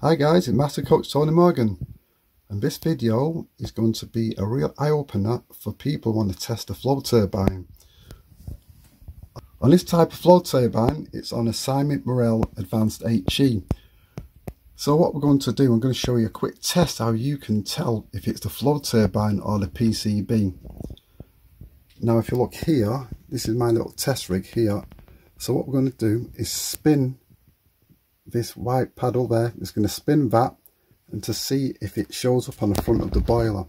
Hi guys, it's Master Coach Tony Morgan, and this video is going to be a real eye-opener for people who want to test a flow turbine. On this type of flow turbine, it's on a Simon Morel Advanced HE. So what we're going to do, I'm going to show you a quick test how you can tell if it's the flow turbine or the PCB. Now if you look here, this is my little test rig here. So what we're going to do is spin this white paddle there. It's going to spin that and to see if it shows up on the front of the boiler.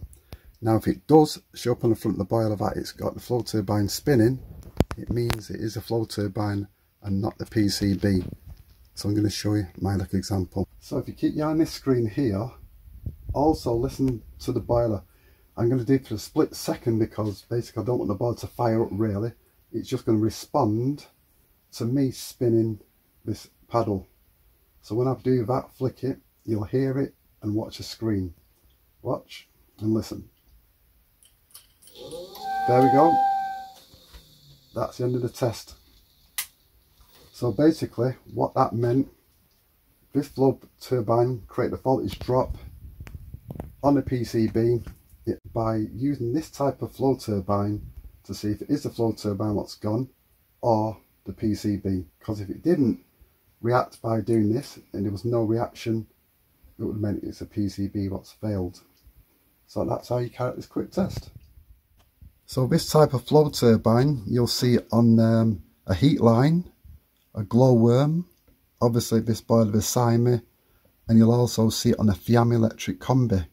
Now if it does show up on the front of the boiler that it's got the flow turbine spinning, it means it is a flow turbine and not the PCB. So I'm going to show you my little example. So if you keep your eye on this screen here, also listen to the boiler. I'm going to do it for a split second because basically I don't want the boiler to fire up really. It's just going to respond to me spinning this paddle. So when I do that, flick it, you'll hear it and watch the screen. Watch and listen. There we go. That's the end of the test. So basically what that meant, this flow turbine created a voltage drop on the PCB by using this type of flow turbine to see if it is the flow turbine what's gone or the PCB. Because if it didn't react by doing this and there was no reaction, it would have meant it's a PCB what's failed. So that's how you carry out this quick test. So this type of flow turbine you'll see on a heat line, a glowworm, obviously this boiler is Simon, and you'll also see it on a Fiamme electric combi.